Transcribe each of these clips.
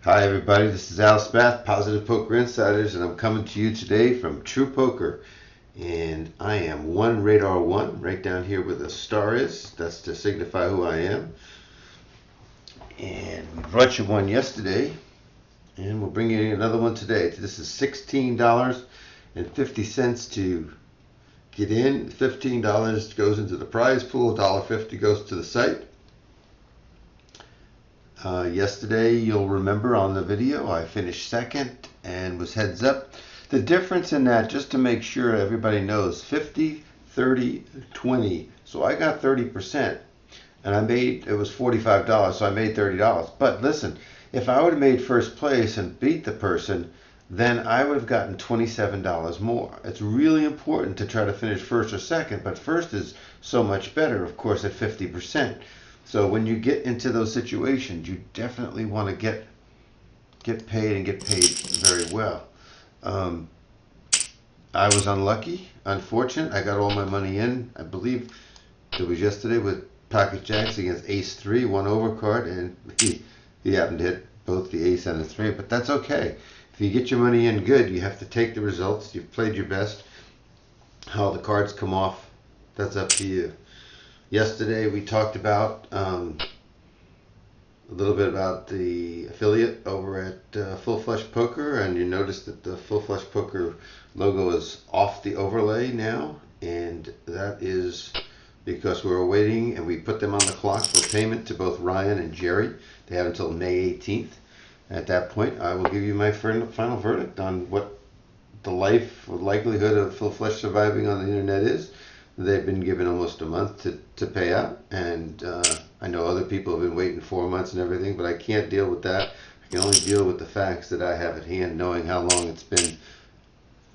Hi everybody, this is Spath, Positive Poker Insiders, and I'm coming to you today from True Poker. And I am one radar one, right down here where the star is. That's to signify who I am. And we brought you one yesterday, and we'll bring you another one today. This is $16.50 to get in. $15 goes into the prize pool, $1.50 goes to the site. Yesterday, you'll remember on the video, I finished second and was heads up. The difference in that, just to make sure everybody knows, 50, 30, 20. So I got 30%, and it was $45, so I made $30. But listen, if I would have made first place and beat the person, then I would have gotten $27 more. It's really important to try to finish first or second, but first is so much better, of course, at 50%. So when you get into those situations, you definitely want to get paid and get paid very well. I was unlucky, unfortunate. I got all my money in. I believe it was yesterday with pocket jacks against ace 3, one overcard, and he happened to hit both the ace and the 3, but that's okay. If you get your money in good, you have to take the results. You've played your best. How the cards come off, that's up to you. Yesterday we talked about a little bit about the affiliate over at Full Flush Poker, and you noticed that the Full Flush Poker logo is off the overlay now, and that is because we're waiting, and we put them on the clock for payment to both Ryan and Jerry. They have until May 18th. At that point, I will give you my final verdict on what the likelihood of Full Flush surviving on the internet is. They've been given almost a month to pay out, and I know other people have been waiting 4 months and everything, but I can't deal with that. I can only deal with the facts that I have at hand, knowing how long it's been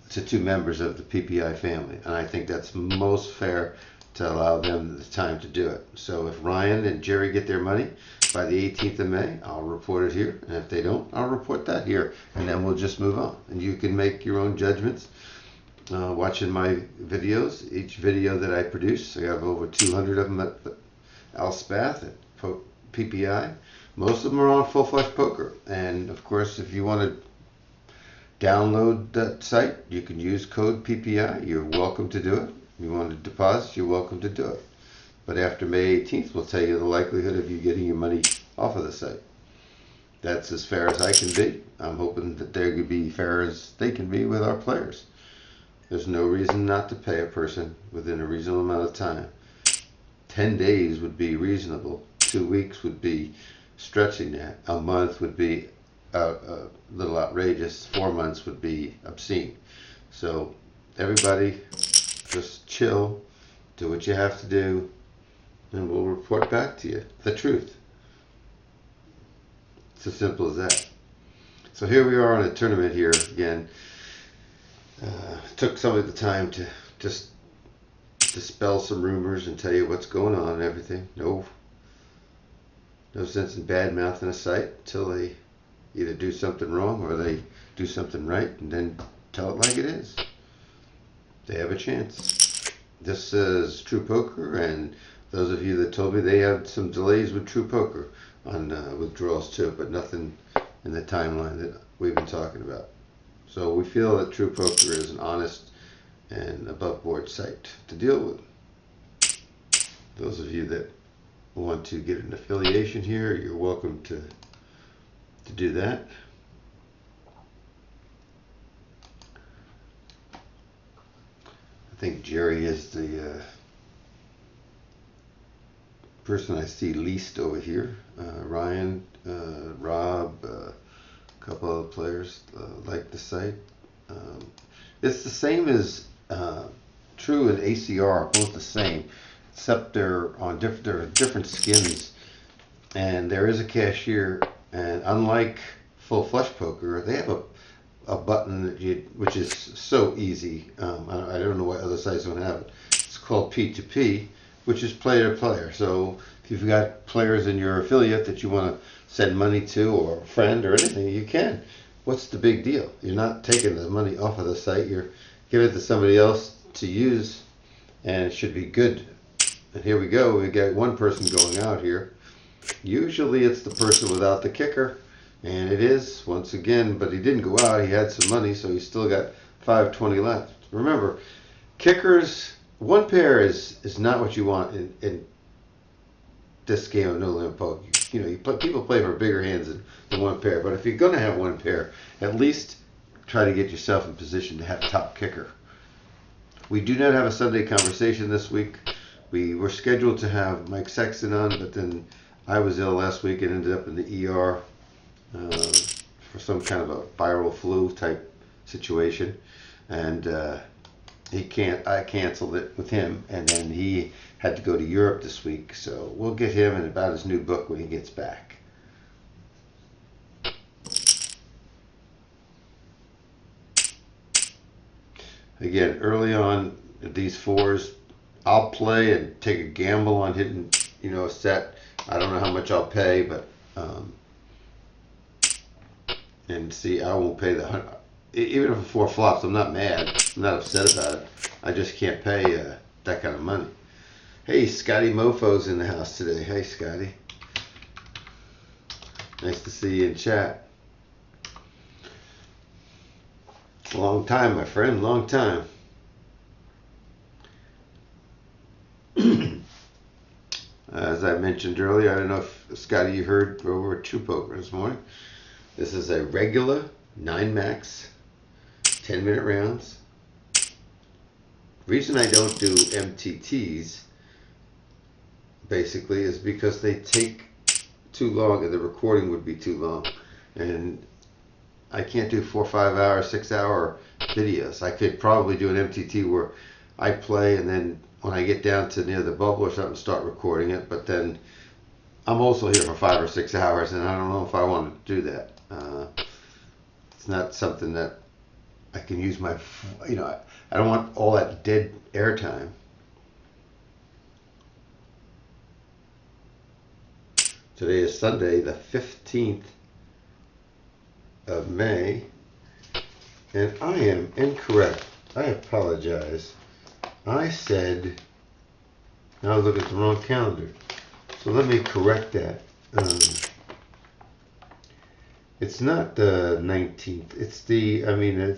to two members of the PPI family, and I think that's most fair to allow them the time to do it. So if Ryan and Jerry get their money by the 18th of May, I'll report it here, and if they don't, I'll report that here, and then we'll just move on, and you can make your own judgments. Watching my videos, each video that I produce, I have over 200 of them at Spath at PPI. Most of them are on Full Flush Poker, and of course, if you want to download that site, you can use code PPI. You're welcome to do it. If you want to deposit, you're welcome to do it. But after May 18th, we'll tell you the likelihood of you getting your money off of the site. That's as fair as I can be. I'm hoping that they could be fair as they can be with our players. There's no reason not to pay a person within a reasonable amount of time. 10 days would be reasonable. 2 weeks would be stretching that. A month would be a little outrageous. 4 months would be obscene. So everybody just chill, do what you have to do, and we'll report back to you the truth. It's as simple as that. So here we are on a tournament here again. Took some of the time to just dispel some rumors and tell you what's going on and everything. No sense in bad mouthing a site until they either do something wrong or they do something right, and then tell it like it is. They have a chance. This is True Poker, and those of you that told me they had some delays with True Poker on withdrawals too, but nothing in the timeline that we've been talking about. So we feel that True Poker is an honest and above board site to deal with. Those of you that want to get an affiliation here, you're welcome to do that. I think Jerry is the person I see least over here. Ryan, Rob, couple of players like the site. It's the same as True and ACR, both the same, except they're on different skins, and there is a cashier. And unlike Full Flush Poker, they have a button that which is so easy. I don't know why other sites don't have it. It's called P2P, which is player to player. So if you've got players in your affiliate that you want to send money to, or a friend or anything, you can. What's the big deal? You're not taking the money off of the site. You're giving it to somebody else to use, and it should be good. And here we go. We got one person going out here. Usually it's the person without the kicker, And it is, once again, but he didn't go out. He had some money, so he's still got 520 left. Remember, kickers, one pair is not what you want in this game of no limit poker. People play for bigger hands than one pair. But if you're going to have one pair, at least try to get yourself in position to have top kicker. We do not have a Sunday conversation this week. We were scheduled to have Mike Sexton on, but then I was ill last week and ended up in the ER for some kind of a viral flu type situation, and I canceled it with him, and then he had to go to Europe this week, so we'll get him and about his new book when he gets back. Again, early on, these fours, I'll play and take a gamble on hitting, a set. I don't know how much I'll pay, but and see, I won't pay even if a four flops. I'm not mad. I'm not upset about it. I just can't pay that kind of money. Hey, Scotty Mofo's in the house today. Hey, Scotty. Nice to see you in chat. Long time, my friend. Long time. As I mentioned earlier, I don't know if, Scotty, you heard, over at True Poker this morning. This is a regular 9 max, 10-minute rounds. The reason I don't do MTTs, basically, is because they take too long and the recording would be too long. And I can't do 4, 5 hour, 6 hour videos. I could probably do an MTT where I play and then when I get down to near the bubble or something, start recording it. But then I'm also here for 5 or 6 hours, and I don't know if I want to do that. It's not something that I can use my, I don't want all that dead air time. Today is Sunday, the 15th of May, and I am incorrect. I apologize. I said, now I look at the wrong calendar. So let me correct that. It's not the 19th. It's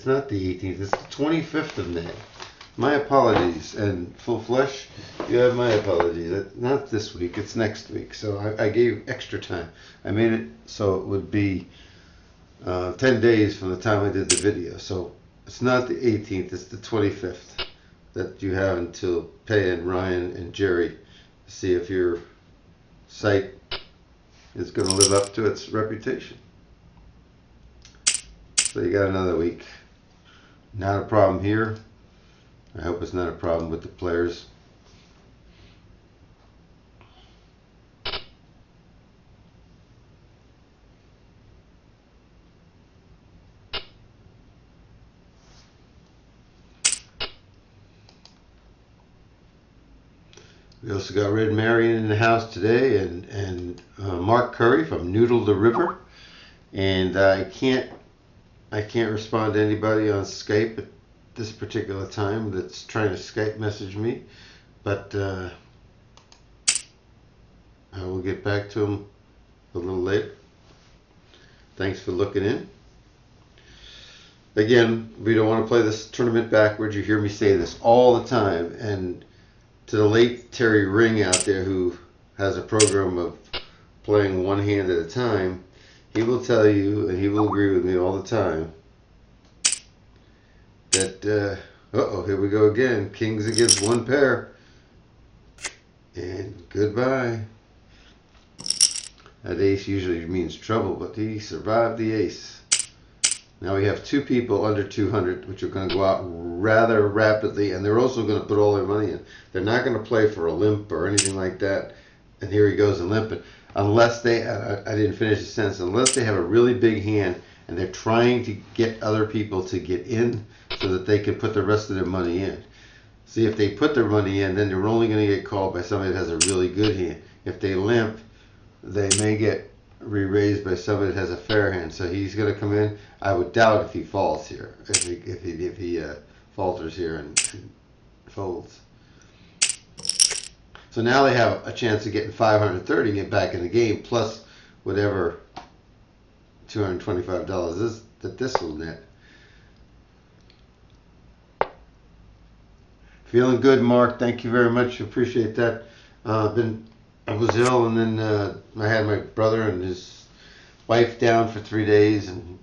not the 18th. It's the 25th of May. My apologies. And Full Flesh, you have my apologies. Not this week. It's next week. So I gave extra time. I made it so it would be 10 days from the time I did the video. So it's not the 18th. It's the 25th that you have until Pay and Ryan and Jerry to see if your site is going to live up to its reputation. So you got another week. Not a problem here. I hope it's not a problem with the players. We also got Red Marion in the house today, and Mark Curry from Noodle the River. And I can't respond to anybody on Skype at this particular time that's trying to Skype message me, but I will get back to them a little later. Thanks for looking in. Again, we don't want to play this tournament backwards. You hear me say this all the time, and to the late Terry Ring out there who has a program of playing one hand at a time, he will tell you, and he will agree with me all the time, that, here we go again. Kings against one pair. And goodbye. That ace usually means trouble, but he survived the ace. Now we have 2 people under 200, which are going to go out rather rapidly, and they're also going to put all their money in. They're not going to play for a limp or anything like that. And here he goes and limping. Unless they, I didn't finish the sentence, unless they have a really big hand and they're trying to get other people to get in so that they can put the rest of their money in. See, if they put their money in, then they're only going to get called by somebody that has a really good hand. If they limp, they may get re-raised by somebody that has a fair hand. So he's going to come in. I would doubt if he falls here, if he falters here and folds. So now they have a chance of getting 530 and get back in the game, plus whatever $225 this will net. Feeling good, Mark. Thank you very much. Appreciate that. I was ill, and then I had my brother and his wife down for 3 days, and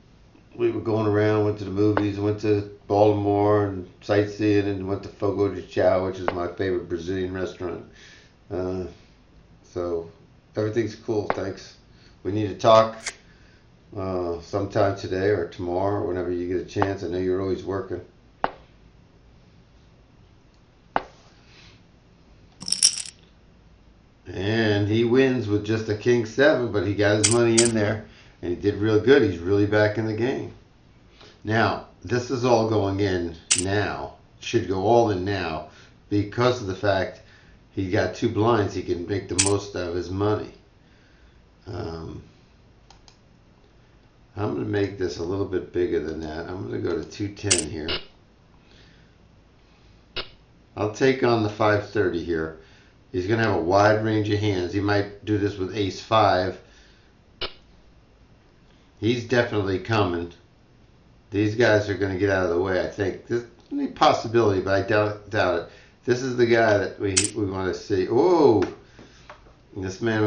we were going around. Went to the movies, went to Baltimore and sightseeing, and went to Fogo de Chao, which is my favorite Brazilian restaurant. So everything's cool. Thanks. We need to talk sometime today or tomorrow, or whenever you get a chance. I know you're always working. And he wins with just a king 7, but he got his money in there, and he did real good. He's really back in the game. Now, this is all going in now. Should go all in now because of the fact he got 2 blinds. He can make the most out of his money. I'm going to make this a little bit bigger than that. I'm going to go to 210 here. I'll take on the 530 here. He's going to have a wide range of hands. He might do this with ace 5. He's definitely coming. These guys are going to get out of the way, I think. There's a possibility, but I doubt it. This is the guy that we want to see. Oh! This man,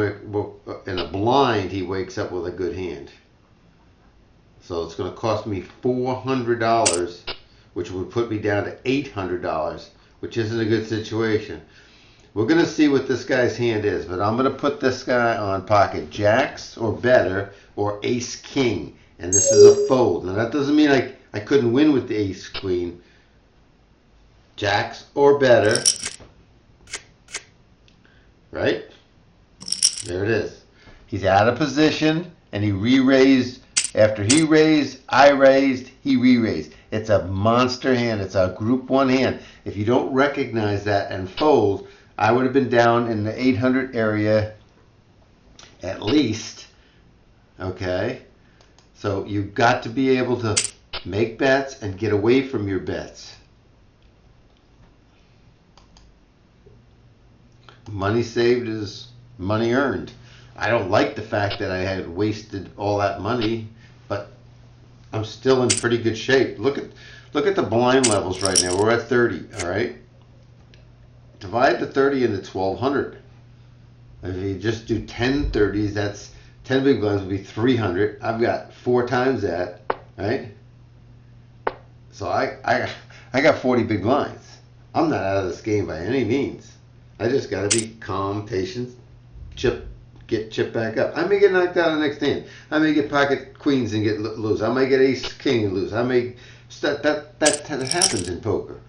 in a blind, he wakes up with a good hand. So it's going to cost me $400, which would put me down to $800, which isn't a good situation. We're going to see what this guy's hand is, but I'm going to put this guy on pocket jacks or better or ace king, and this is a fold. Now that doesn't mean I couldn't win with the ace queen. Jacks or better, right? There it is. He's out of position, and he re-raised. After he raised, I raised, he re-raised. It's a monster hand. It's a group 1 hand. If you don't recognize that and fold, I would have been down in the 800 area at least. Okay? So you've got to be able to make bets and get away from your bets. Money saved is money earned. I don't like the fact that I had wasted all that money, but I'm still in pretty good shape. Look at the blind levels right now. We're at 30, all right? Divide the 30 into 1,200. If you just do 10 30s, that's 10 big blinds would be 300. I've got 4 times that, right? So I got 40 big blinds. I'm not out of this game by any means. I just got to be calm, patient, get chip back up. I may get knocked out in the next hand. I may get pocket queens and lose. I may get ace king and lose. I may that happens in poker.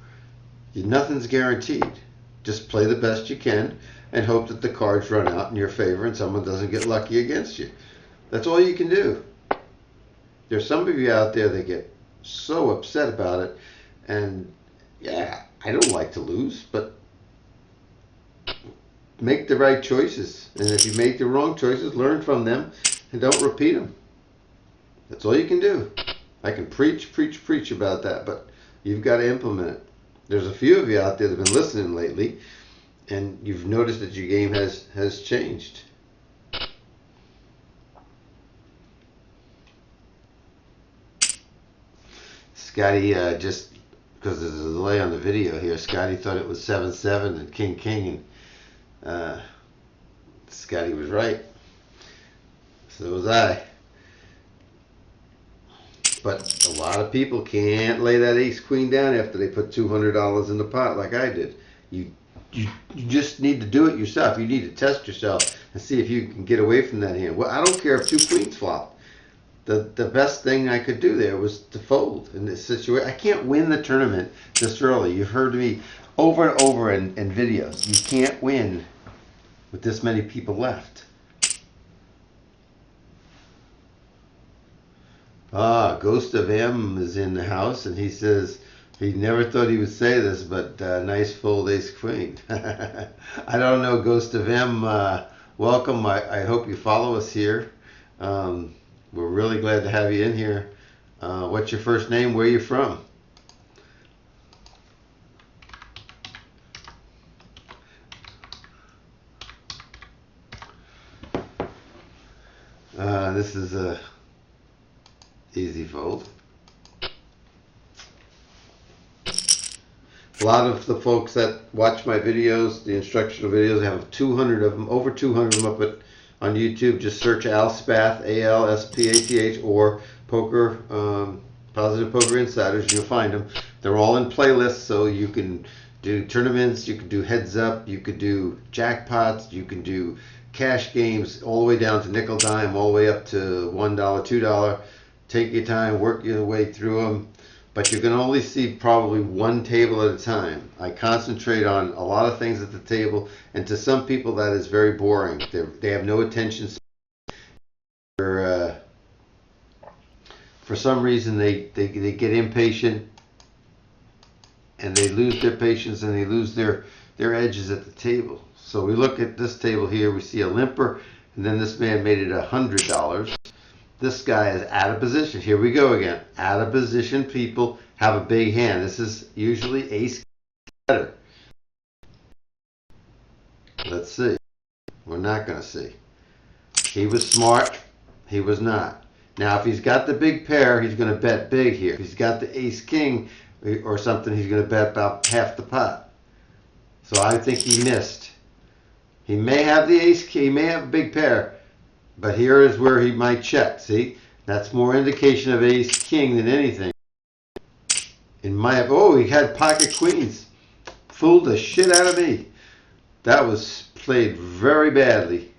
Nothing's guaranteed. Just play the best you can and hope that the cards run out in your favor and someone doesn't get lucky against you. That's all you can do. There's some of you out there that get so upset about it, and yeah, I don't like to lose, but make the right choices. And if you make the wrong choices, learn from them and don't repeat them. That's all you can do. I can preach about that, but you've got to implement it. There's a few of you out there that have been listening lately, and you've noticed that your game has changed. Scotty, just because there's a delay on the video here, Scotty thought it was 7-7 and king, and Scotty was right. So was I. But a lot of people can't lay that ace queen down after they put $200 in the pot like I did. You just need to do it yourself. You need to test yourself and see if you can get away from that hand. Well, I don't care if 2 queens flop. The best thing I could do there was to fold in this situation. I can't win the tournament this early. You've heard me over and over in videos. You can't win with this many people left. Ghost of M is in the house, and he says he never thought he would say this, but nice fold ace queen. I don't know, Ghost of M. Welcome. I hope you follow us here. We're really glad to have you in here. What's your first name? Where are you from? This is Easy fold. A lot of the folks that watch my videos, the instructional videos, I have 200 of them, over 200 of them up on YouTube. Just search Al Spath, A-L-S-P-A-T-H, or Poker, Positive Poker Insiders. You'll find them. They're all in playlists, so you can do tournaments, you can do heads up, you could do jackpots, you can do cash games, all the way down to nickel dime, all the way up to $1, $2. Take your time, work your way through them. But you can only see probably one table at a time. I concentrate on a lot of things at the table, and to some people that is very boring. They have no attention. For some reason they get impatient, and they lose their patience, and they lose their edges at the table. So we look at this table here, we see a limper, and then this man made it $100. This guy is out of position. Here we go again. Out of position people have a big hand. This is usually ace better. Let's see. We're not going to see. He was smart. He was not. Now, if he's got the big pair, he's going to bet big here. If he's got the ace king or something, he's going to bet about half the pot. So I think he missed. He may have the ace king. He may have a big pair. But here is where he might check. See, that's more indication of ace king than anything. Oh, he had pocket queens. Fooled the shit out of me. That was played very badly.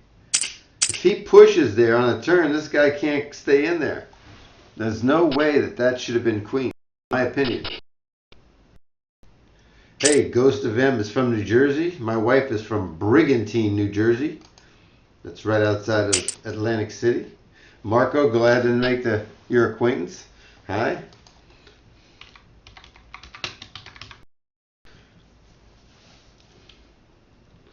If he pushes there on a turn, this guy can't stay in there. There's no way that should have been queen, in my opinion. Hey, Ghost of M is from New Jersey. My wife is from Brigantine, New Jersey. That's right outside of Atlantic City. Marco, glad to make your acquaintance. Hi.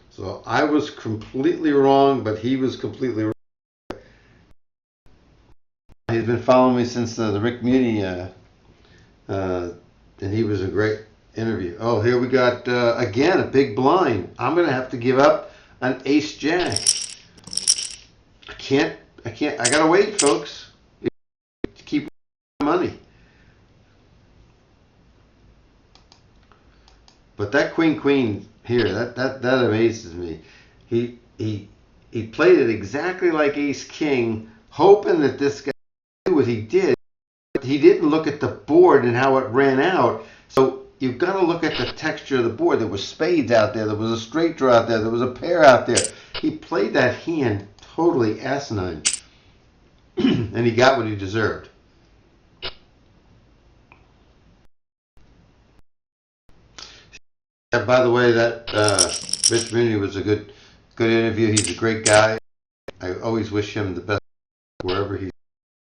So I was completely wrong, but he was completely right. He's been following me since the Rick Muni, and he was a great interview. Oh, here we got, again, a big blind. I'm going to have to give up an ace jack. I gotta wait, folks. Keep money. But that queen here, that amazes me. He played it exactly like ace king, hoping that this guy would do what he did. But he didn't look at the board and how it ran out. So you've got to look at the texture of the board. There was spades out there. There was a straight draw out there. There was a pair out there. He played that hand totally asinine. And he got what he deserved. By the way, that Rich Mooney was a good interview. He's a great guy. I always wish him the best wherever he's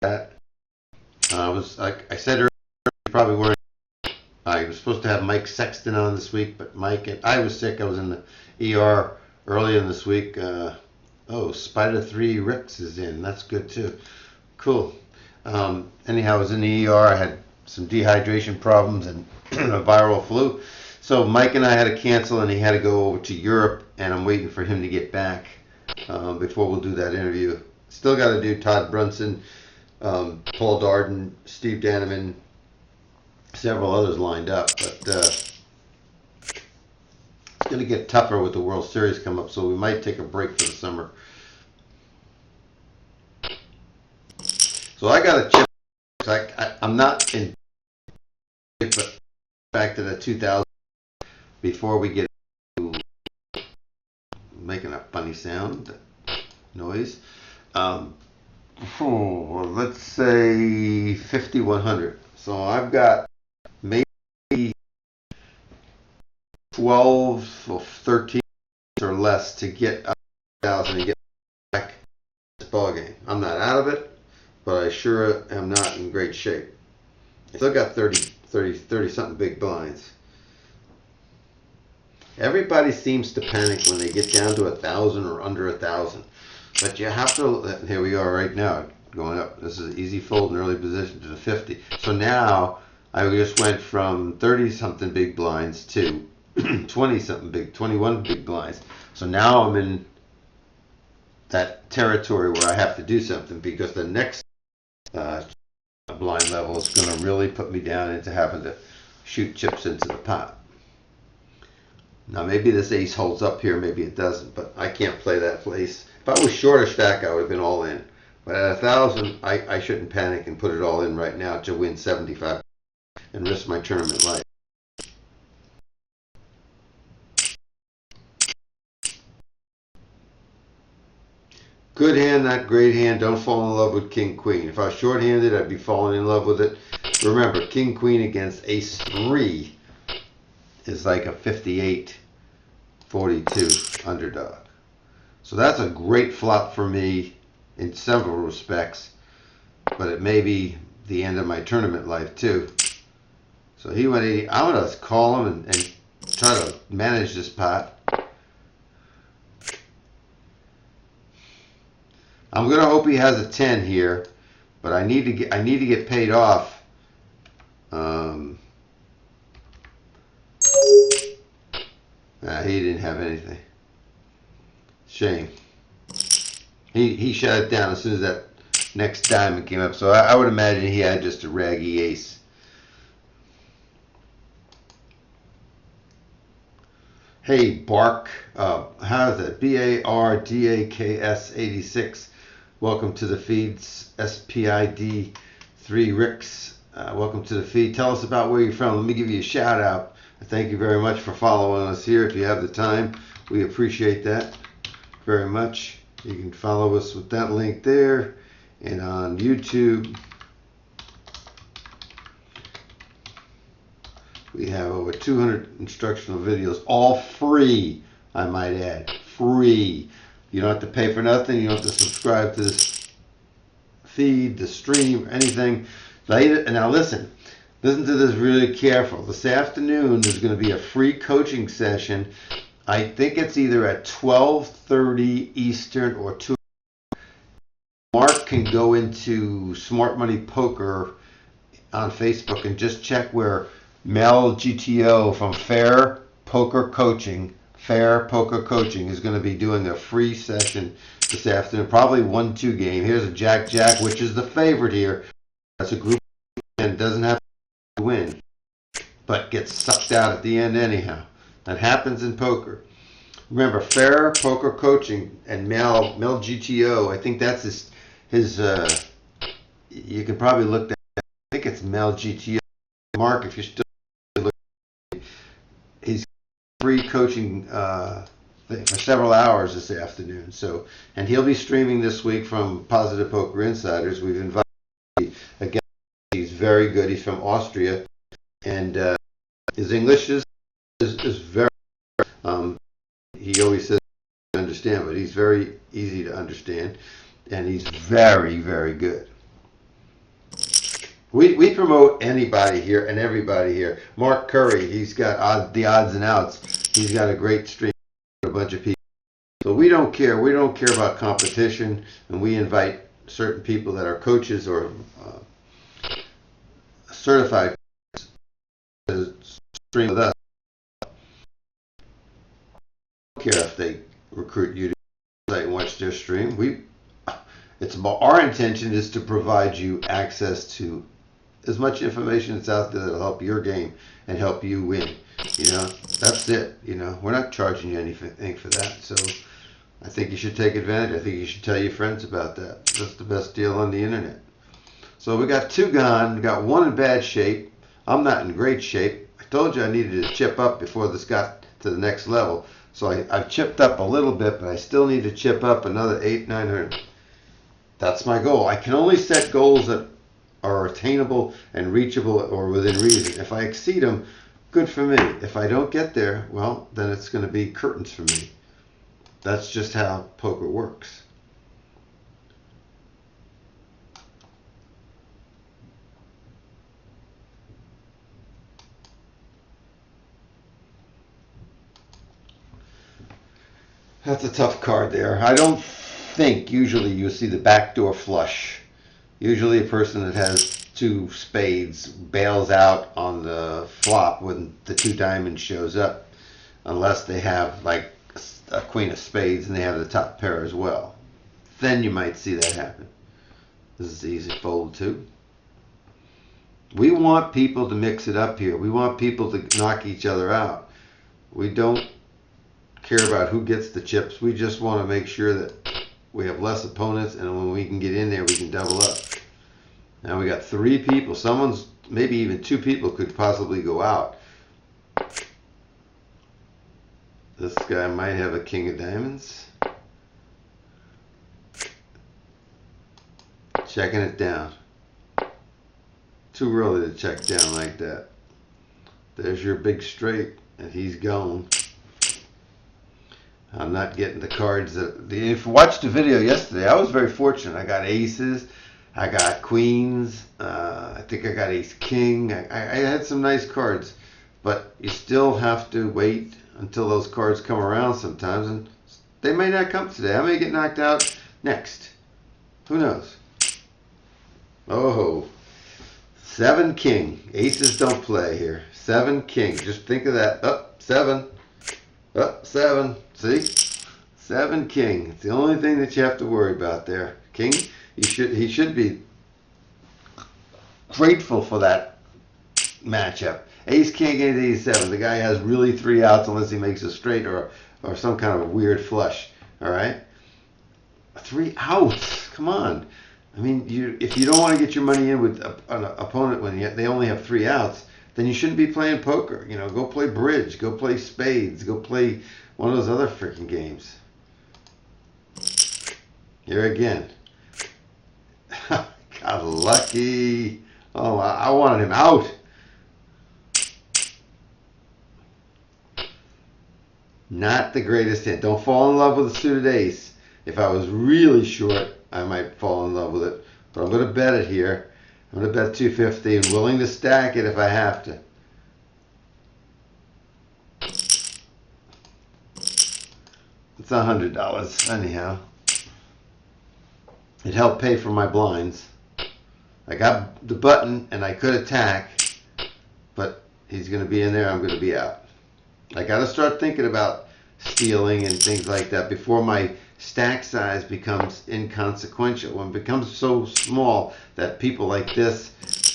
at. Like I said earlier, he probably weren't. I was supposed to have Mike Sexton on this week, but I was sick. I was in the ER earlier in this week. Spider 3 Ricks is in. That's good too. Cool. Anyhow, I was in the ER. I had some dehydration problems and a viral flu. So Mike and I had to cancel, and he had to go over to Europe, and I'm waiting for him to get back before we'll do that interview. Still got to do Todd Brunson, Paul Darden, Steve Daneman, several others lined up. But it's going to get tougher with the World Series come up, so we might take a break for the summer. So I got a chip. I'm not in, but back to the 2000 before we get to making a funny sound noise. Let's say 5,100. So I've got maybe 12 or 13 or less to get up 1,000 and get back this ball game. I'm not out of it, but I sure am not in great shape. I still got 30 something big blinds. Everybody seems to panic when they get down to 1,000 or under 1,000. But you have to, here we are right now, going up. This is an easy fold in early position to the 50. So now I just went from 30 something big blinds to 20 something big, 21 big blinds. So now I'm in that territory where I have to do something, because the next blind level is going to really put me down into having to shoot chips into the pot. Now maybe this ace holds up here, maybe it doesn't, but I can't play that place. If I was shorter stack, I would have been all in. But at 1,000, I shouldn't panic and put it all in right now to win 75 and risk my tournament life. Good hand, not great hand. Don't fall in love with king queen. If I was short-handed, I'd be falling in love with it. Remember, king queen against ace 3 is like a 58-42 underdog. So that's a great flop for me in several respects, but it may be the end of my tournament life too. So he went 80. I'm going to call him and try to manage this pot. I'm going to hope he has a 10 here, but I need to get paid off. He didn't have anything. Shame. He shut it down as soon as that next diamond came up. So I would imagine he had just a raggy ace. Hey, Bark. How is that? BARDAKS 86. Welcome to the feeds. SPID 3 Ricks. Welcome to the feed. Tell us about where you're from. Let me give you a shout out. Thank you very much for following us here. If you have the time, we appreciate that very much. You can follow us with that link there, and on YouTube we have over 200 instructional videos, all free, I might add, free. You don't have to pay for nothing. You don't have to subscribe to this feed, the stream, anything. Now listen to this really careful. This afternoon there's going to be a free coaching session. I think it's either at 12:30 Eastern or 2. Mark can go into Smart Money Poker on Facebook and just check where Mel GTO from Fair Poker Coaching is going to be doing a free session this afternoon. Probably 1-2 game. Here's a Jack-Jack, which is the favorite here. That's a group and doesn't have to win, but gets sucked out at the end anyhow. That happens in poker. Remember, Fair Poker Coaching and Mel GTO. I think that's his. You can probably look that. I think it's Mel GTO. Mark, if you're still looking, he's free coaching for several hours this afternoon. So, and he'll be streaming this week from Positive Poker Insiders. We've invited again. He's very good. He's from Austria, and his English is very. He always says to understand, but he's very easy to understand, and he's very, very good. We promote anybody here and everybody here. Mark Curry, he's got the odds and outs. He's got a great stream, a bunch of people. So we don't care. We don't care about competition, and we invite certain people that are coaches or certified to stream with us. Care if they recruit you to and watch their stream. Our intention is to provide you access to as much information that's out there that'll help your game and help you win. That's it. We're not charging you anything for that. So I think you should take advantage. I think you should tell your friends about that. That's the best deal on the internet. So we got 2 gone. We got 1 in bad shape. I'm not in great shape. I told you I needed to chip up before this got to the next level. So I've chipped up a little bit, but I still need to chip up another 800-900. That's my goal. I can only set goals that are attainable and reachable or within reason. If I exceed them, good for me. If I don't get there, well, then it's going to be curtains for me. That's just how poker works. That's a tough card there. I don't think usually you see the backdoor flush. Usually a person that has 2 spades bails out on the flop when the 2 diamonds shows up, unless they have like a queen of spades and they have the top pair as well. Then you might see that happen. This is easy fold 2. We want people to mix it up here. We want people to knock each other out. We don't care about who gets the chips. We just want to make sure that we have less opponents, and when we can get in there, we can double up. Now we got 3 people. Someone's, maybe even 2 people could possibly go out. This guy might have a king of diamonds. Checking it down. Too early to check down like that. There's your big straight, and he's gone. I'm not getting the cards that. If you watched the video yesterday, I was very fortunate. I got aces, I got queens, I think I got ace king. I had some nice cards, but you still have to wait until those cards come around sometimes, and they may not come today. I may get knocked out next. Who knows? Oh, 7 king. Aces don't play here. 7 king. Just think of that. Up 7. Up 7. See? 7 king. It's the only thing that you have to worry about there. King, he should be grateful for that matchup. Ace king against ace 7. The guy has really 3 outs unless he makes a straight or some kind of a weird flush. All right? 3 outs. Come on. I mean, if you don't want to get your money in with an opponent when they only have 3 outs, then you shouldn't be playing poker. You know, go play bridge, go play spades, go play one of those other freaking games. Here again. Got lucky. Oh, I wanted him out. Not the greatest hint. Don't fall in love with a suited ace. If I was really short, I might fall in love with it. But I'm going to bet it here. I'm going to bet 250 and willing to stack it if I have to. It's $100 anyhow. It helped pay for my blinds. I got the button and I could attack, but he's going to be in there. I'm going to be out. I got to start thinking about stealing and things like that before my stack size becomes inconsequential. When it becomes so small that people like this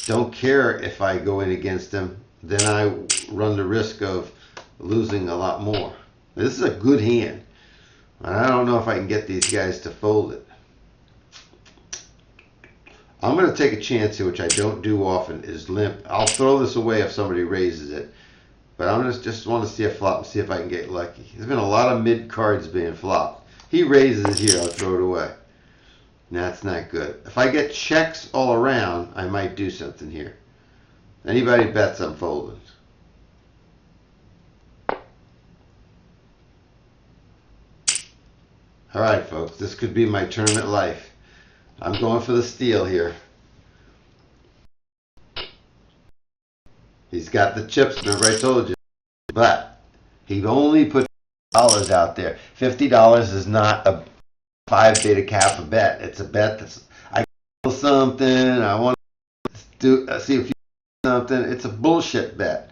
don't care if I go in against them, then I run the risk of losing a lot more. This is a good hand. I don't know if I can get these guys to fold it. I'm going to take a chance here, which I don't do often, is limp. I'll throw this away if somebody raises it. But I'm just want to see a flop and see if I can get lucky. There's been a lot of mid cards being flopped. He raises it here, I'll throw it away. That's not good. If I get checks all around, I might do something here. Anybody bets, I'm folding. All right, folks, this could be my tournament life. I'm going for the steal here. He's got the chips, remember I told you. But he only put $50 out there. $50 is not a 5 beta kappa bet. It's a bet that's, I feel something, I want to do, see if you do something. It's a bullshit bet.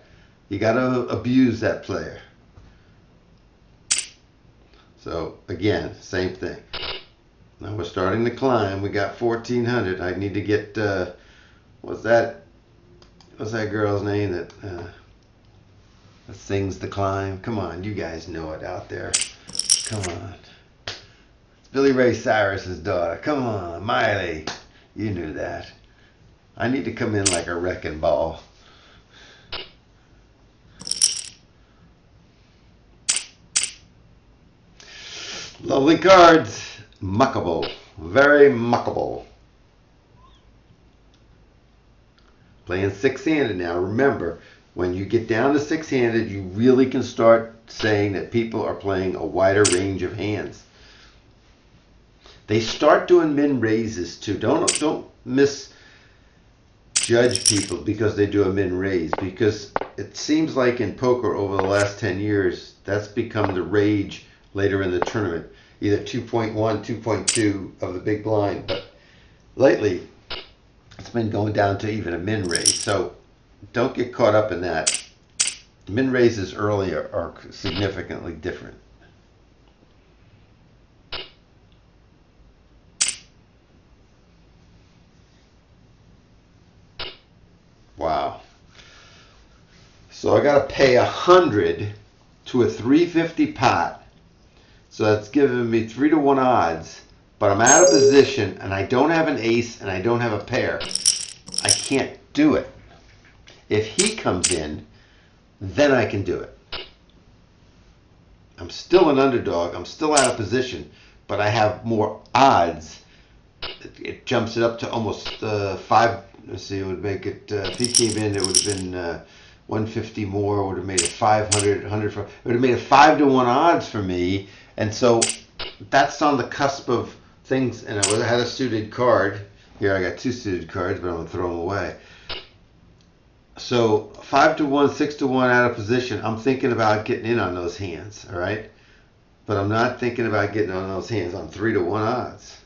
You got to abuse that player. So, again, same thing. Now we're starting to climb. We got 1,400. I need to get, what's that girl's name that sings The Climb? Come on, you guys know it out there. Come on. It's Billy Ray Cyrus's daughter. Come on, Miley. You knew that. I need to come in like a wrecking ball. Lovely cards. Muckable. Very muckable. Playing 6-handed now. Remember, when you get down to 6-handed, you really can start saying that people are playing a wider range of hands. They start doing min raises too. Don't misjudge people because they do a min raise, because it seems like in poker over the last 10 years, that's become the rage later in the tournament. Either 2.1, 2.2 of the big blind, but lately it's been going down to even a min raise. So don't get caught up in that. Min raises earlier are significantly different. Wow. So I got to pay 100 to a 350 pot. So that's giving me 3-1 odds. But I'm out of position, and I don't have an ace, and I don't have a pair. I can't do it. If he comes in, then I can do it. I'm still an underdog. I'm still out of position, but I have more odds. It jumps it up to almost 5. Let's see, it would make it, if he came in, it would have been 150 more. It would have made it 500, 100. It would have made it 5-1 odds for me. And so that's on the cusp of things. And I had a suited card. Here I got 2 suited cards, but I'm going to throw them away. So 5-1, 6-1 out of position. I'm thinking about getting in on those hands, all right? But I'm not thinking about getting on those hands on 3-1 odds.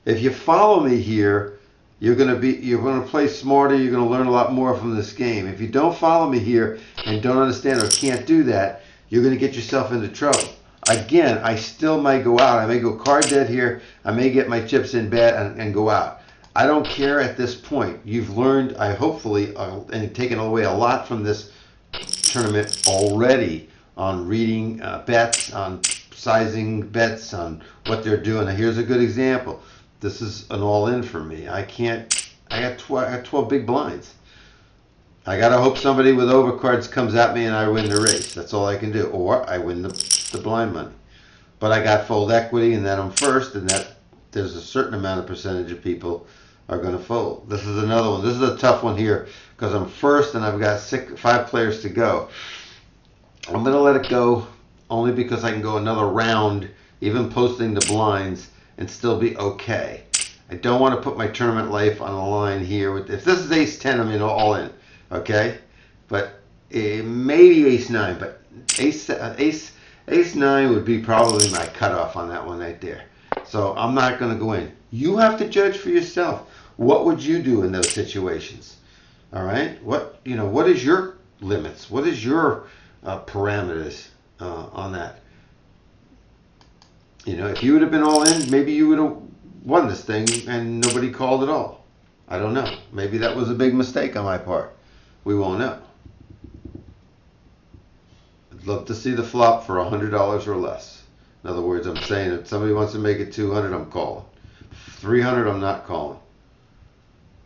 If you follow me here, you're going to play smarter. You're going to learn a lot more from this game. If you don't follow me here and don't understand or can't do that, you're going to get yourself into trouble. Again, I still might go out. I may go card dead here. I may get my chips in bad and go out. I don't care at this point. You've learned, hopefully, and taken away a lot from this tournament already on reading bets, on sizing bets, on what they're doing. Now, here's a good example. This is an all-in for me. I got 12 big blinds. I got to hope somebody with overcards comes at me and I win the race. That's all I can do. Or I win the blind money. But I got fold equity, and then I'm first, and that there's a certain amount of percentage of people are going to fold. This is another one. This is a tough one here because I'm first and I've got 5 players to go. I'm going to let it go only because I can go another round, even posting the blinds, and still be okay. I don't want to put my tournament life on the line here. If this is ace 10, I'm all in, okay? But maybe ace 9, but ace 9 would be probably my cutoff on that one right there. So I'm not going to go in. You have to judge for yourself. What would you do in those situations? All right? What is your limits? What is your parameters on that? If you would have been all in, maybe you would have won this thing and nobody called at all. I don't know. Maybe that was a big mistake on my part. We won't know. I'd love to see the flop for $100 or less. In other words, I'm saying if somebody wants to make it 200, I'm calling. 300, I'm not calling.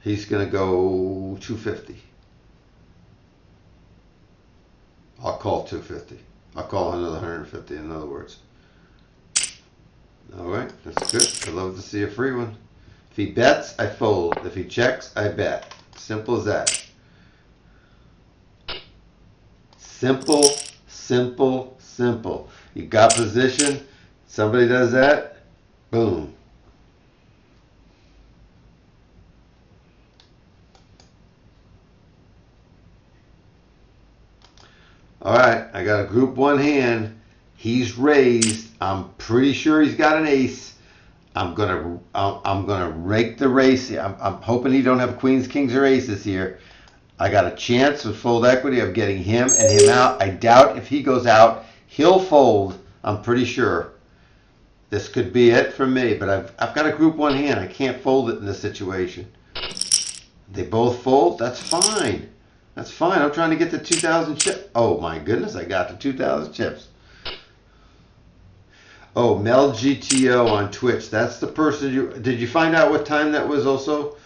He's going to go 250. I'll call 250. I'll call another 150, in other words. All right, that's good. I'd love to see a free one. If he bets, I fold. If he checks, I bet. Simple as that. Simple, simple, simple. You got position. Somebody does that. Boom. All right, I got a group 1 hand. He's raised. I'm pretty sure he's got an ace. I'm gonna rake the race. I'm hoping he don't have queens, kings, or aces here. I got a chance with fold equity of getting him and him out. I doubt if he goes out, he'll fold. I'm pretty sure. This could be it for me, but I've got a group 1 hand. I can't fold it in this situation. They both fold. That's fine. That's fine. I'm trying to get to 2,000 chips. Oh my goodness, I got to 2,000 chips. Oh, Mel GTO on Twitch. That's the person did you find out what time that was also?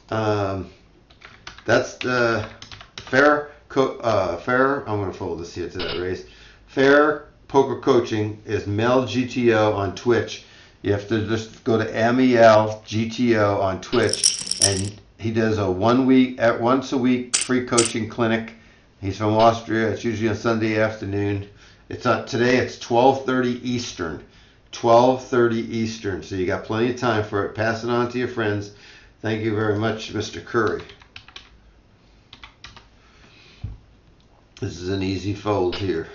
That's the fair. I'm going to fold this here to that race. Fair Poker Coaching is Mel GTO on Twitch. You have to just go to MEL GTO on Twitch, and he does a once a week free coaching clinic. He's from Austria. It's usually on Sunday afternoon. It's on today. It's 12:30 Eastern. 12:30 Eastern. So you got plenty of time for it. Pass it on to your friends. Thank you very much, Mr. Curry. This is an easy fold here.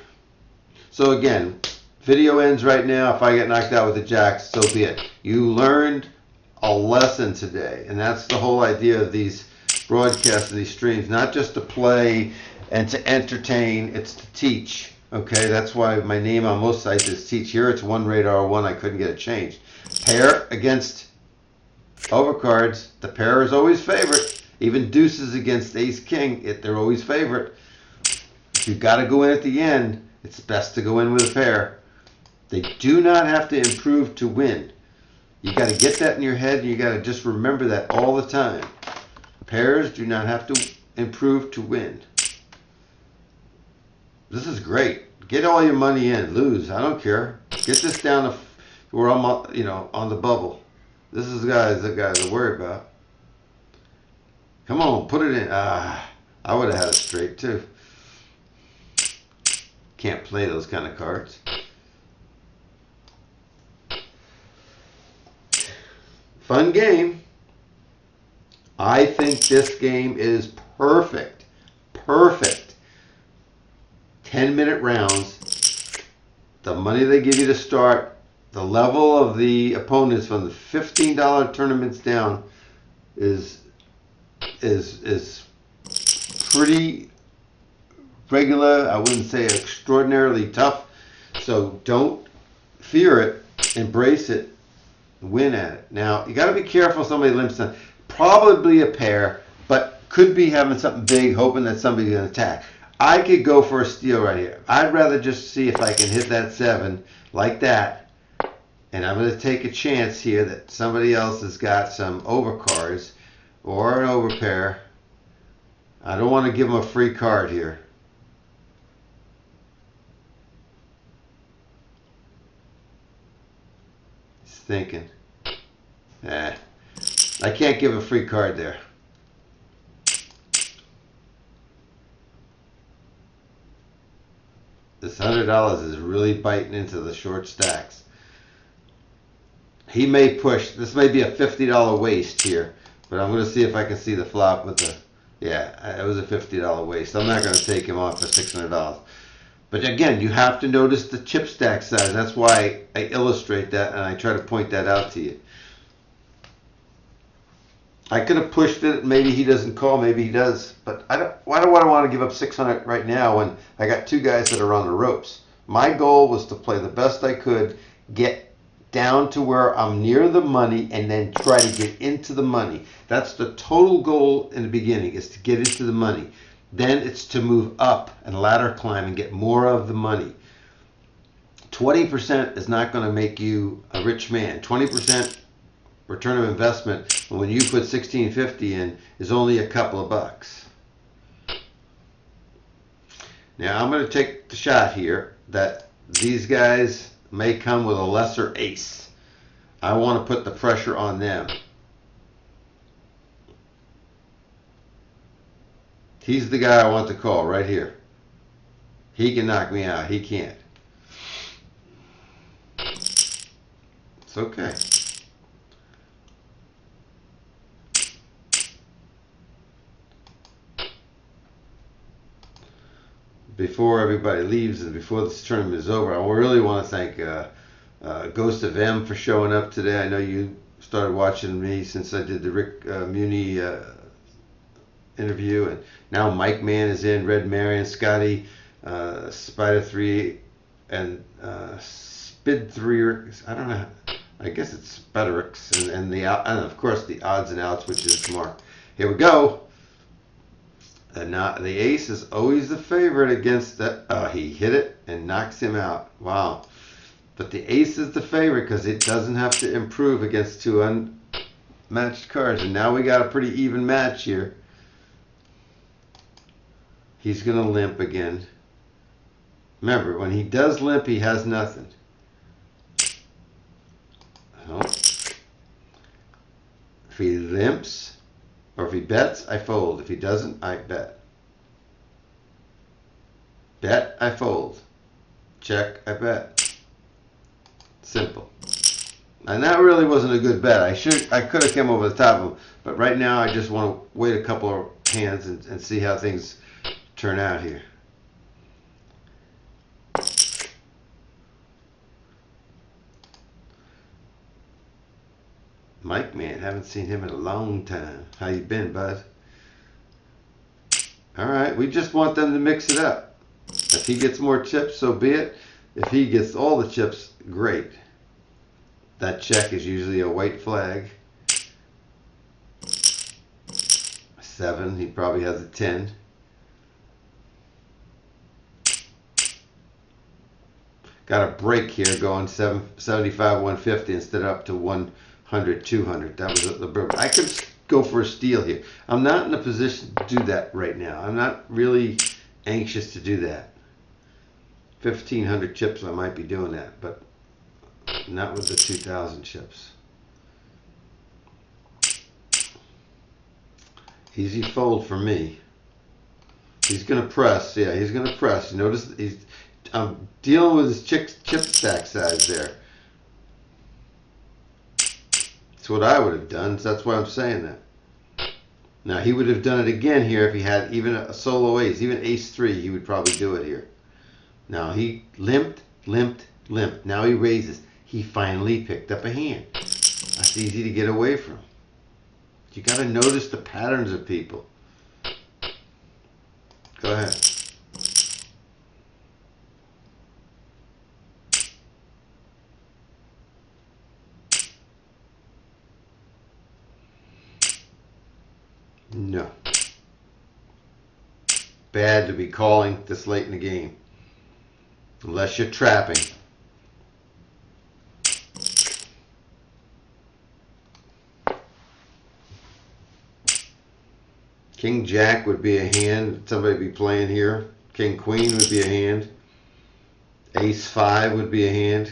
So again, video ends right now. If I get knocked out with the jacks, so be it. You learned a lesson today, and that's the whole idea of these broadcasts and these streams. Not just to play and to entertain, it's to teach. Okay, that's why my name on most sites is Teach. Here it's One Radar 1. I couldn't get it changed. Pair against overcards. The pair is always favorite. Even deuces against ace king, they're always favorite. If you've got to go in at the end, it's best to go in with a pair. They do not have to improve to win. You got to get that in your head, and you got to just remember that all the time. Pairs do not have to improve to win. This is great. Get all your money in. Lose. I don't care. Get this down to where I'm, on the bubble. This is the guys to worry about. Come on, put it in. I would have had it straight too. Can't play those kind of cards. Fun game. I think this game is perfect. Perfect. 10-minute rounds. The money they give you to start, the level of the opponents from the $15 tournaments down is pretty regular. I wouldn't say extraordinarily tough. So don't fear it. Embrace it. Win at it. Now, you got to be careful somebody limps down. Probably a pair, but could be having something big, hoping that somebody's going to attack. I could go for a steal right here. I'd rather just see if I can hit that 7 like that. And I'm going to take a chance here that somebody else has got some overcards or an overpair. I don't want to give them a free card here. He's thinking. I can't give a free card there. This $100 is really biting into the short stacks. He may push. This may be a $50 waste here, but I'm going to see if I can see the flop with the. Yeah, it was a $50 waste. I'm not going to take him off for $600. But again, you have to notice the chip stack size. That's why I illustrate that and I try to point that out to you. I could have pushed it. Maybe he doesn't call. Maybe he does. But why do I want to give up 600 right now when I got two guys that are on the ropes? My goal was to play the best I could, get down to where I'm near the money, and then try to get into the money. That's the total goal in the beginning, is to get into the money. Then it's to move up and ladder climb and get more of the money. 20% is not going to make you a rich man. 20% return of investment when you put $16.50 in is only a couple of bucks. Now I'm going to take the shot here that these guys may come with a lesser ace. I want to put the pressure on them. He's the guy I want to call right here. He can knock me out. He can't. It's okay. Before everybody leaves and before this tournament is over, I really want to thank Ghost of M for showing up today. I know you started watching me since I did the Rick Muni interview, and now Mike Man is in, Red Marion, Scotty, Spider 3, and Spid 3. I don't know. I guess it's Spederix, and of course the odds and outs, which is Mark. Here we go. And now the ace is always the favorite against that. He hit it and knocks him out. Wow. But the ace is the favorite because it doesn't have to improve against two unmatched cards. And now we got a pretty even match here. He's going to limp again. Remember, when he does limp, he has nothing. Oh. If he limps, or if he bets, I fold. If he doesn't, I bet. Bet, I fold. Check, I bet. Simple. And that really wasn't a good bet. I could have come over the top of him. But right now, I just want to wait a couple of hands and see how things turn out here. Mike Man, haven't seen him in a long time. How you been, bud? All right, we just want them to mix it up. If he gets more chips, so be it. If he gets all the chips, great. That check is usually a white flag. 7. He probably has a 10. Got a break here going 75, 150 instead of up to 100, 200. That was the break. I could go for a steal here. I'm not in a position to do that right now. I'm not really anxious to do that. 1,500 chips, I might be doing that, but not with the 2,000 chips. Easy fold for me. He's going to press. Yeah, he's going to press. You notice I'm dealing with his chip stack size there. That's what I would have done. So that's why I'm saying that. Now, he would have done it again here if he had even a solo ace. Even ace 3, he would probably do it here. Now, he limped. Now he raises. He finally picked up a hand. That's easy to get away from. You got to notice the patterns of people. Go ahead. No. Bad to be calling this late in the game. Unless you're trapping. King Jack would be a hand. Somebody would be playing here. King Queen would be a hand. Ace 5 would be a hand.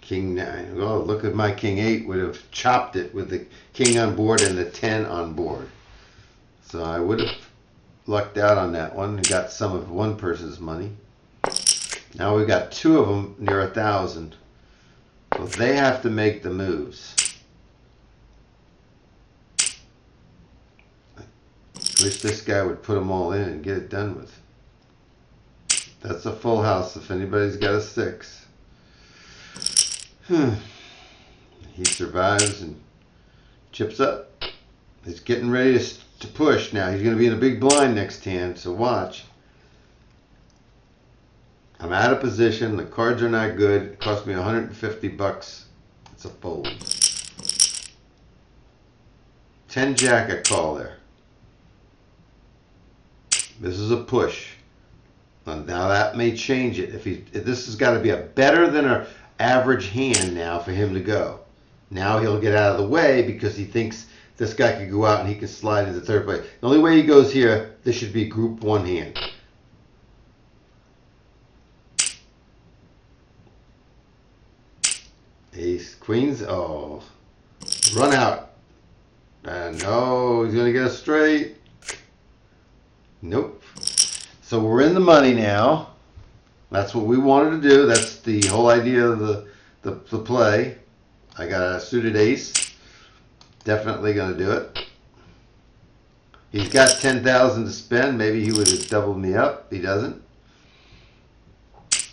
King 9. Oh, look at my King 8 would have chopped it with the King on board and the 10 on board. So I would have lucked out on that one and got some of one person's money. Now we've got 2 of them near 1,000. So they have to make the moves. I wish this guy would put them all in and get it done with. That's a full house if anybody's got a 6. He survives and chips up. He's getting ready to push now. He's going to be in a big blind next hand, so watch. I'm out of position. The cards are not good. It cost me 150 bucks. It's a fold. 10 Jack a call there. This is a push. Now that may change it. If this has got to be a better than an average hand now for him to go. Now he'll get out of the way because he thinks this guy could go out and he can slide into third place. The only way he goes here, this should be group 1 hand. Ace, queens, oh. Run out. No, he's going to get a straight. Nope. So we're in the money now. That's what we wanted to do. That's the whole idea of the play. I got a suited ace. Definitely going to do it. He's got 10,000 to spend. Maybe he would have doubled me up. He doesn't.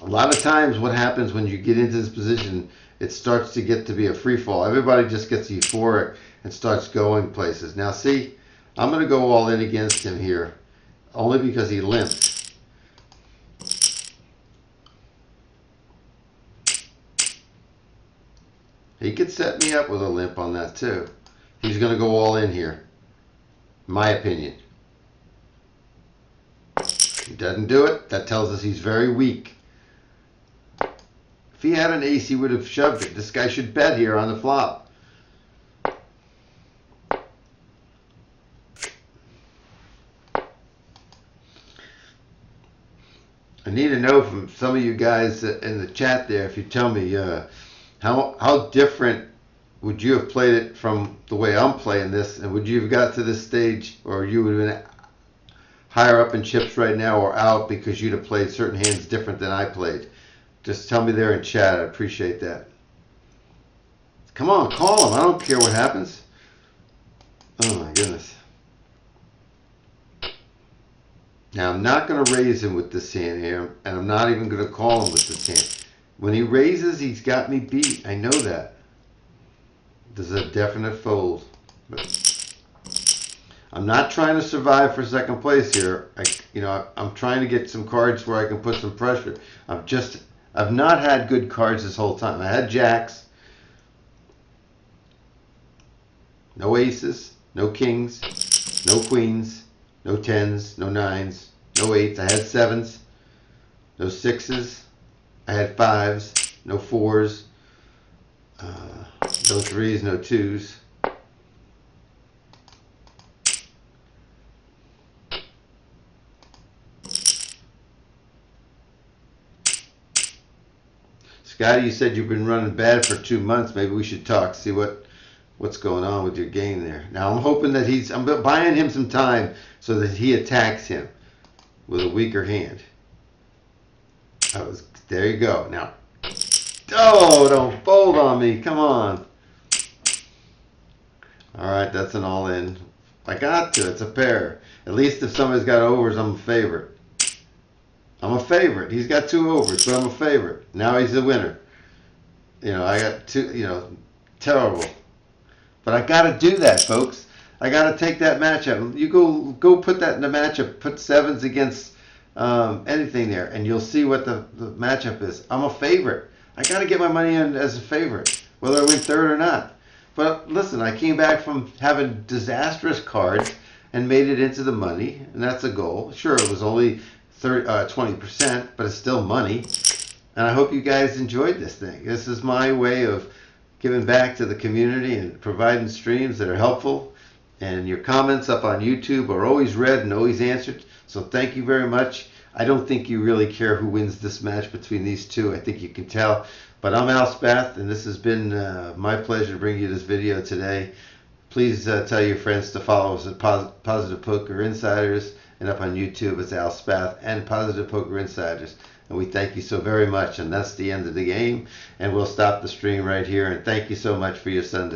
A lot of times what happens when you get into this position, it starts to get to be a free fall. Everybody just gets euphoric and starts going places. Now see, I'm going to go all in against him here. Only because he limped. He could set me up with a limp on that too. He's going to go all in here. My opinion. He doesn't do it. That tells us he's very weak. If he had an ace, he would have shoved it. This guy should bet here on the flop. I need to know from some of you guys in the chat there, if you tell me how different would you have played it from the way I'm playing this, and would you have got to this stage, or you would have been higher up in chips right now or out because you'd have played certain hands different than I played? Just tell me there in chat. I appreciate that. Come on, call him. I don't care what happens. Oh my goodness. Now I'm not going to raise him with this hand here, and I'm not even going to call him with this hand. When he raises, he's got me beat. I know that. This is a definite fold. But I'm not trying to survive for second place here. I'm trying to get some cards where I can put some pressure. I've not had good cards this whole time. I had jacks, no aces, no kings, no queens, no tens, no nines, no eights. I had sevens, no sixes. I had fives, no fours, no threes, no twos. Scotty, you said you've been running bad for 2 months. Maybe we should talk, see what's going on with your game there. Now I'm hoping that I'm buying him some time so that he attacks him with a weaker hand. There you go. Now, oh, don't fold on me. Come on. All right, that's an all-in. I got to. It's a pair. At least if somebody's got overs, I'm a favorite. I'm a favorite. He's got 2 overs, but I'm a favorite. Now he's the winner. I got 2, terrible. But I got to do that, folks. I got to take that matchup. You go put that in the matchup. Put sevens against anything there, and you'll see what the matchup is. I'm a favorite. I got to get my money in as a favorite, whether I win third or not. But listen, I came back from having disastrous cards and made it into the money, and that's a goal. Sure, it was only 20%, but it's still money. And I hope you guys enjoyed this thing. This is my way of giving back to the community and providing streams that are helpful. And your comments up on YouTube are always read and always answered. So thank you very much. I don't think you really care who wins this match between these two. I think you can tell. But I'm Spath, and this has been my pleasure to bring you this video today. Please tell your friends to follow us at Positive Poker Insiders, and up on YouTube it's Spath and Positive Poker Insiders. And we thank you so very much. And that's the end of the game. And we'll stop the stream right here. And thank you so much for your Sunday.